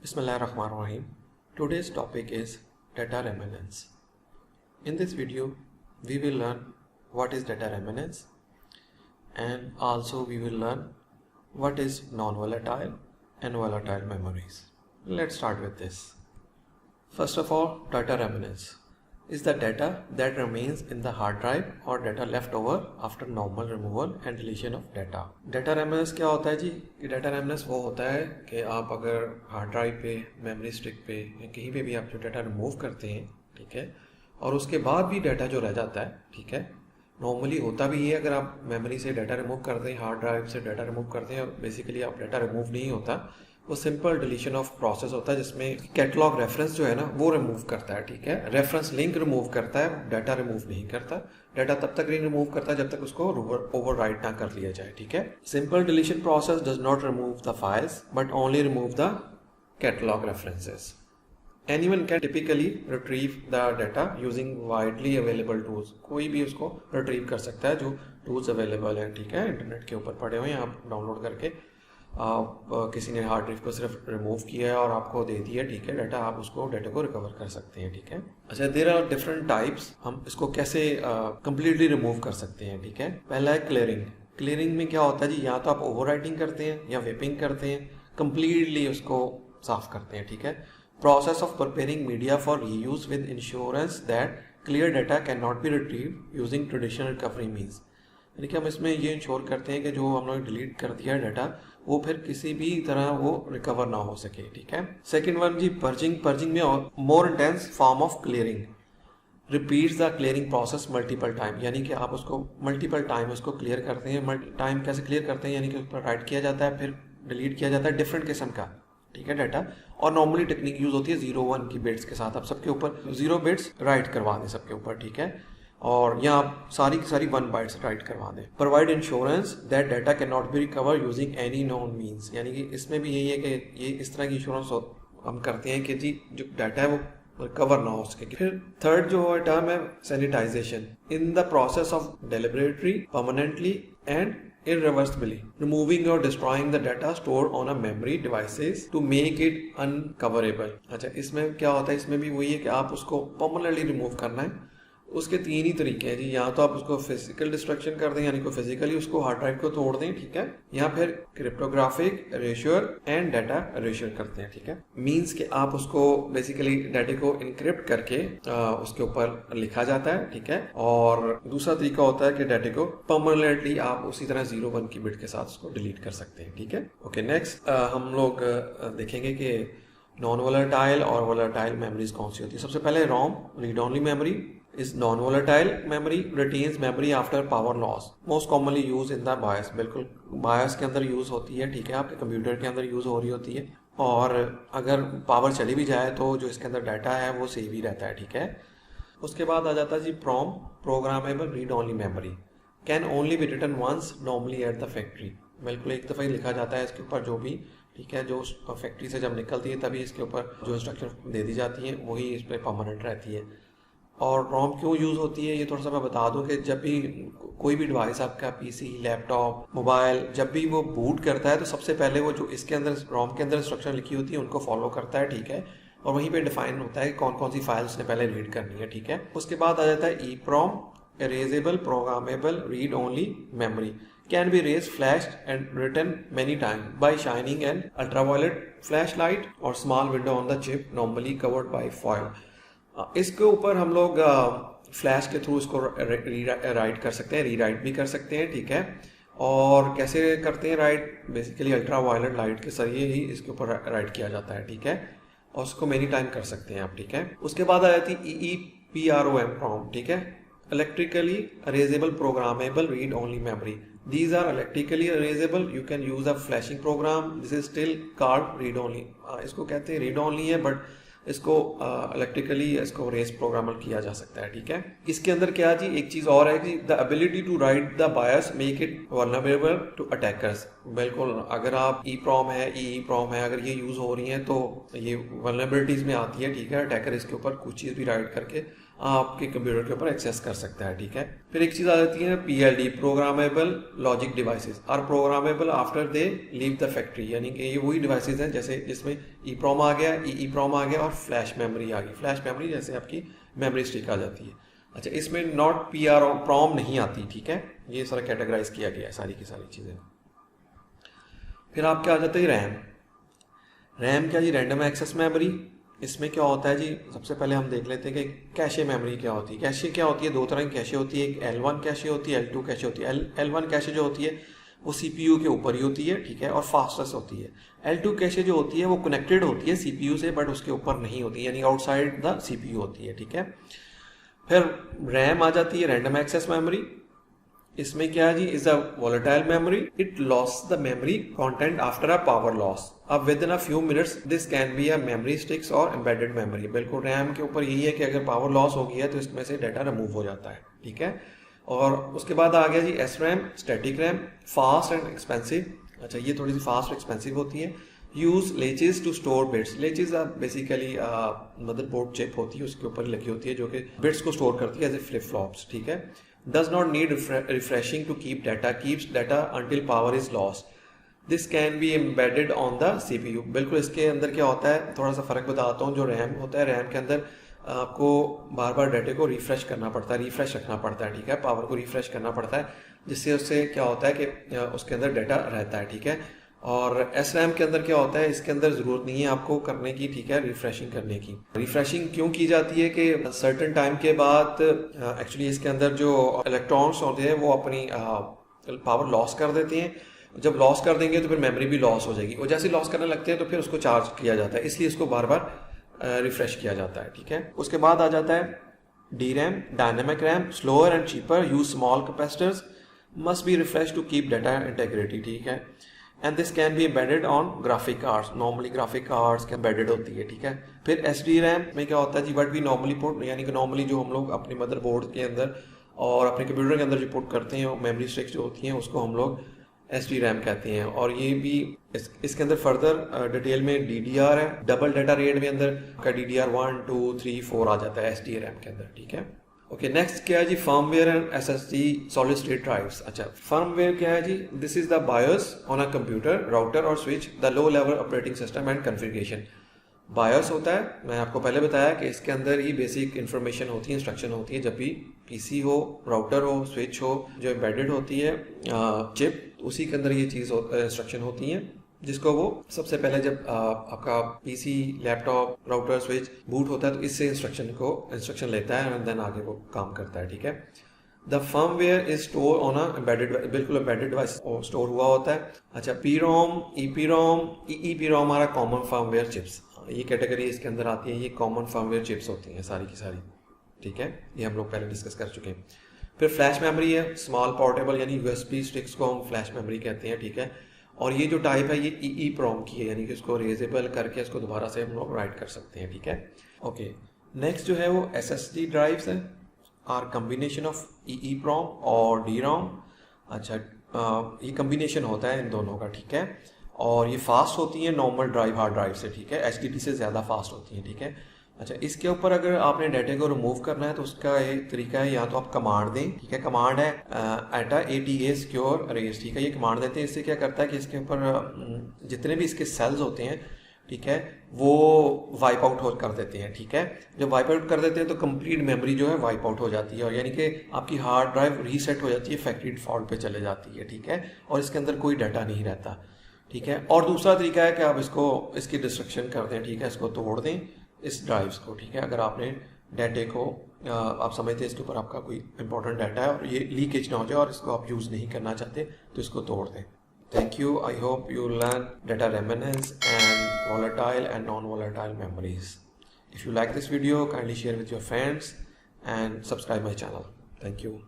Bismillahirrahmanirrahim. Today's topic is data remnants. In this video, we will learn what is data remnants, and also we will learn what is non-volatile and volatile memories. Let's start with this. First of all, data remnants is the data that remains in the hard drive or data left over after normal removal and deletion of data. Data remnants क्या होता है जी? Data remnants वो होता है कि आप अगर hard drive पे, मेमोरी स्टिक पे या कहीं पे भी आप जो डाटा रिमूव करते हैं, ठीक है, और उसके बाद भी डाटा जो रह जाता है, ठीक है, नॉर्मली होता भी है अगर आप मेमोरी से डाटा रिमूव करते हैं, हार्ड ड्राइव से डाटा रिमूव करते हैं और बेसिकली आप डाटा रिमूव नहीं होता, वो सिंपल डिलीशन ऑफ प्रोसेस होता है जिसमें कैटलॉग रेफरेंस जो है ना वो रिमूव करता है, ठीक है, रेफरेंस लिंक रिमूव करता है, डाटा रिमूव नहीं करता। डाटा तब तक नहीं रिमूव करता जब तक उसको ओवरराइट ना कर लिया जाए, ठीक है। Simple deletion process does not remove the files but only remove the catalogue references. Anyone can typically retrieve the data using widely available tools. कोई भी उसको रिट्रीव कर सकता है जो टूल्स अवेलेबल हैं, ठीक है, इंटरनेट के ऊपर पड़े हुए हैं, आप डाउनलोड करके किसी ने हार्ड ड्राइव को सिर्फ रिमूव किया है और आपको दे दिया, ठीक है, डाटा, आप उसको डाटा को रिकवर कर सकते हैं, ठीक है। अच्छा, देयर आर डिफरेंट टाइप्स, हम इसको कैसे कंप्लीटली रिमूव कर सकते हैं, ठीक है। पहला है क्लियरिंग। क्लियरिंग में क्या होता है जी, या तो आप ओवरराइटिंग करते हैं या वेपिंग करते हैं, कंप्लीटली उसको साफ करते हैं, ठीक है। Process of preparing media for reuse with insurance that clear data cannot be retrieved using traditional recovery means. यानी कि हम इसमें ये इंश्योर करते हैं कि जो हम लोग डिलीट कर दिया डाटा वो फिर किसी भी तरह वो रिकवर ना हो सके, ठीक है। सेकेंड वन जी पर्जिंग। पर्जिंग में more intense form of clearing, repeats the clearing process multiple time, यानी कि आप उसको मल्टीपल टाइम उसको क्लियर करते हैं। टाइम कैसे क्लियर करते हैं, यानी कि उस पर राइट किया जाता है फिर डिलीट किया जाता है डिफरेंट किस्म का, ठीक है, डाटा। और नॉर्मली टेक्निक यूज होती है 0-1 की बिट्स के साथ, आप सबके ऊपर 0 बिट्स राइट करवा दें सबके ऊपर, ठीक है, और यहाँ आप सारी की सारी 1 बाइट्स राइट करवा दें। Provide insurance that data can not be recover using any known means, यानी कि इसमें भी यही है कि ये इस तरह की इंश्योरेंस हम करते हैं कि जी जो डाटा है वो रिकवर ना हो सके। फिर थर्ड जो है टर्म है sanitization. In the process of deliberately, permanently and irreversibly removing or destroying the data stored on a memory devices to make it uncoverable। अच्छा, इसमें क्या होता है, इसमें भी वही है कि आप उसको परमानेंटली रिमूव करना है। उसके 3 ही तरीके हैं जी, या तो आप उसको फिजिकल डिस्ट्रक्शन कर दें, यानी कि फिजिकली उसको हार्ड ड्राइव को तोड़ दें, ठीक है, या फिर क्रिप्टोग्राफिक एरेश्योर एंड डाटा एरेश्योर करते हैं, ठीक है। मींस कि आप उसको बेसिकली डाटा को इनक्रिप्ट करके उसके ऊपर लिखा जाता है, ठीक है, और दूसरा तरीका होता है कि डाटा को परमानेंटली आप उसी तरह 0-1 की बिट के साथ उसको डिलीट कर सकते हैं, ठीक है। ओके, नेक्स्ट हम लोग देखेंगे कि नॉन वोलेटाइल और वोलेटाइल मेमोरीज कौन सी होती है। सबसे पहले ROM, read only memory is non-volatile memory, retains memory after power loss, most commonly used in the BIOS। बिल्कुल BIOS के अंदर यूज़ होती है, ठीक है, आपके कंप्यूटर के अंदर यूज़ हो रही होती है, और अगर पावर चली भी जाए तो जो इसके अंदर डाटा है वो सेव ही रहता है, ठीक है। उसके बाद आ जाता है जी PROM, programmable read only memory, can only be written once, normally at the factory. बिल्कुल एक दफ़ा ही लिखा जाता है इसके ऊपर, जो भी, ठीक है, जो फैक्ट्री से जब निकलती है तभी इसके ऊपर जो इंस्ट्रक्शन दे दी जाती है वही इस पर परमानेंट रहती है। और रोम क्यों यूज़ होती है ये थोड़ा सा मैं बता दूं कि जब भी कोई भी डिवाइस आपका पीसी, लैपटॉप, मोबाइल, जब भी वो बूट करता है तो सबसे पहले वो जो इसके अंदर रोम के अंदर इंस्ट्रक्शन लिखी होती है उनको फॉलो करता है, ठीक है, और वहीं पे डिफाइन होता है कौन कौन सी फाइल उसने पहले रीड करनी है, ठीक है। उसके बाद आ जाता है EEPROM, erasable programmable read only memory, can be erase flashed and written many time by shining an ultraviolet flash light और small window on the chip normally covered by foil. इसके ऊपर हम लोग फ्लैश के थ्रू इसको right कर सकते हैं, रीराइट भी कर सकते हैं, ठीक है। और कैसे करते हैं right, basically ultra violet light के जरिए ही इसके ऊपर राइट किया जाता है, ठीक है, और उसको मेनी टाइम कर सकते हैं आप, ठीक है। उसके बाद आ जाती है EEPROM, ठीक है, electrically erasable programmable read only memory. These are electrically erasable. You can use a flashing program. This is still called read only। इसको कहते हैं read only है, बट इसको इलेक्ट्रिकली इसको रेस प्रोग्रामर किया जा सकता है, ठीक है। इसके अंदर क्या जी, एक चीज और है कि the ability to write the bias make it vulnerable to attackers. बिल्कुल, अगर आप EEPROM है, EEPROM है, अगर ये यूज हो रही हैं तो ये वल्नरेबिलिटीज में आती है, ठीक है। अटैकर इसके ऊपर कुछ चीज भी राइट करके आपके कंप्यूटर के ऊपर एक्सेस कर सकता है, ठीक है। फिर एक चीज़ आ जाती है PLD, programmable logic devices are programmable after they leave the factory, यानी कि ये वही डिवाइसेस हैं जैसे जिसमें EEPROM आ गया, EEPROM आ गया और फ्लैश मेमोरी आ गई। फ्लैश मेमोरी जैसे आपकी मेमोरी स्टिक आ जाती है। अच्छा, इसमें नॉट PROM नहीं आती, ठीक है। ये सारा कैटेगराइज किया गया है सारी की सारी चीज़ें। फिर आपके आ जाते हैं रैम। रैम क्या जी, रैंडम एक्सेस मेमोरी। इसमें क्या होता है जी, सबसे पहले हम देख लेते हैं कि कैशे मेमोरी क्या होती है। कैशे क्या होती है, दो तरह की कैशे होती है, एक L1 कैशे होती है, L2 कैशे होती है। L1 कैशे जो होती है वो CPU के ऊपर ही होती है, ठीक है, और फास्टेस्ट होती है। L2 कैशे जो होती है वो कनेक्टेड होती है CPU से, बट उसके ऊपर नहीं होती, यानी आउटसाइड द CPU होती है, ठीक है। फिर रैम आ जाती है, रैंडम एक्सेस मेमोरी। इसमें क्या है जी, is a volatile memory, it loss the memory content after a power loss. अब within a few minutes this can be a memory sticks और एम्बेडेड मेमोरी। बिल्कुल रैम के ऊपर यही है कि अगर पावर लॉस हो गई है तो इसमें से डाटा रिमूव हो जाता है, ठीक है। और उसके बाद आ गया जी SRAM, static RAM, fast and expensive. अच्छा, ये थोड़ी सी फास्ट और एक्सपेंसिव होती है। Use latches to store bits. Latches basically motherboard chip होती है, उसके ऊपर लगी होती है जो कि बिट्स को स्टोर करती है एज ए फ्लिप फ्लॉप्स, ठीक है। Does not need refreshing to keep data, keeps data until power is lost. This can be embedded on the CPU. बिल्कुल इसके अंदर क्या होता है, थोड़ा सा फर्क बताता हूँ। जो रैम होता है, रैम के अंदर आपको बार बार डाटे को रिफ्रेश करना पड़ता है, रिफ्रेश रखना पड़ता है, ठीक है। पावर को रिफ्रेश करना पड़ता है, जिससे उससे क्या होता है कि उसके अंदर डाटा रहता है, ठीक है। और SRAM के अंदर क्या होता है, इसके अंदर जरूरत नहीं है आपको करने की, ठीक है, रिफ्रेशिंग करने की। रिफ्रेशिंग क्यों की जाती है कि सर्टेन टाइम के बाद एक्चुअली इसके अंदर जो इलेक्ट्रॉन्स होते हैं वो अपनी पावर लॉस कर देते हैं। जब लॉस कर देंगे तो फिर मेमोरी भी लॉस हो जाएगी, और जैसे लॉस करने लगते हैं तो फिर उसको चार्ज किया जाता है, इसलिए इसको बार बार रिफ्रेश किया जाता है, ठीक है। उसके बाद आ जाता है DRAM, dynamic RAM, slower and cheaper, use small capacitors, must be refresh to keep data integrity, ठीक है। And this can be embedded on graphic cards. Normally graphic cards के एम्बेडेड होती है, ठीक है। फिर SDRAM में क्या होता है जी, व्हाट वी नॉर्मली पुट, यानी कि नॉर्मली जो हम लोग अपने मदरबोर्ड के अंदर और अपने कंप्यूटर के अंदर जो पुट करते हैं, मेमोरी स्टिक्स जो होती हैं उसको हम लोग SDRAM कहते हैं। और ये भी इसके अंदर फर्दर डिटेल में DDR है, डबल डाटा रेट में अंदर का DDR 1, 2, 3, 4 आ जाता है SDRAM के अंदर, ठीक है। ओके, नेक्स्ट क्या है जी, firmware and SSD solid state drives. अच्छा, फर्मवेयर क्या है जी, this is the BIOS on a computer, router और switch, the low level operating system and configuration. BIOS होता है, मैं आपको पहले बताया कि इसके अंदर ही बेसिक इंफॉर्मेशन होती है, इंस्ट्रक्शन होती है। जब भी PC हो, राउटर हो, स्विच हो, जो एम्बेडेड होती है चिप, उसी के अंदर ये चीज़ इंस्ट्रक्शन होती है, जिसको वो सबसे पहले जब आपका PC, laptop, router, switch boot होता है तो इससे इंस्ट्रक्शन लेता है एंड देन आगे वो काम करता है, ठीक है। The firmware is store on a embedded, बिल्कुल एम्बेडेड डिवाइस स्टोर हुआ होता है। अच्छा, PROM, EPROM, EEPROM हमारा कॉमन फर्मवेयर चिप्स, ये कैटेगरी इसके अंदर आती है। ये कॉमन फर्मवेयर चिप्स होती हैं सारी की सारी, ठीक है। ये हम लोग पहले डिस्कस कर चुके हैं। फिर फ्लैश मेमोरी है, स्मॉल पोर्टेबल, यानी USB स्टिक्स को हम फ्लैश मेमोरी कहते हैं, ठीक है। और ये जो टाइप है ये EEPROM की है, यानी कि उसको रेजेबल करके इसको दोबारा से हम लोग राइट कर सकते हैं, ठीक है। ओके, नेक्स्ट जो है वो SSD ड्राइव्स है, आर कम्बिनेशन ऑफ EEPROM और DROM। अच्छा, ये कम्बिनेशन होता है इन दोनों का, ठीक है। और ये फास्ट होती है नॉर्मल ड्राइव, हार्ड ड्राइव से, ठीक है। HDD से ज़्यादा फास्ट होती है, ठीक है। अच्छा, इसके ऊपर अगर आपने डाटा को रिमूव करना है तो उसका एक तरीका है, या तो आप कमांड दें, ठीक है। कमांड है ATA सिक्योर अरेज, ठीक है। ये कमांड देते हैं, इससे क्या करता है कि इसके ऊपर जितने भी इसके सेल्स होते हैं, ठीक है, वो वाइप आउट कर देते हैं, ठीक है। जब वाइप आउट कर देते हैं तो कंप्लीट मेमोरी जो है वाइप आउट हो जाती है, और यानी कि आपकी हार्ड ड्राइव रीसेट हो जाती है, फैक्ट्री डिफॉल्ट पे चले जाती है, ठीक है। और इसके अंदर कोई डाटा नहीं रहता, ठीक है। और दूसरा तरीका है कि आप इसकी डिस्ट्रक्शन कर दें, ठीक है, इसको तोड़ दें इस ड्राइव्स को, ठीक है। अगर आपने डाटे को आप समझते हैं इसके ऊपर आपका कोई इंपॉर्टेंट डाटा है और ये लीकेज ना हो जाए और इसको आप यूज़ नहीं करना चाहते तो इसको तोड़ दें। Thank you. I hope you learn data remnants and volatile and non-volatile memories. If you like this video, kindly share with your friends and subscribe my channel. Thank you.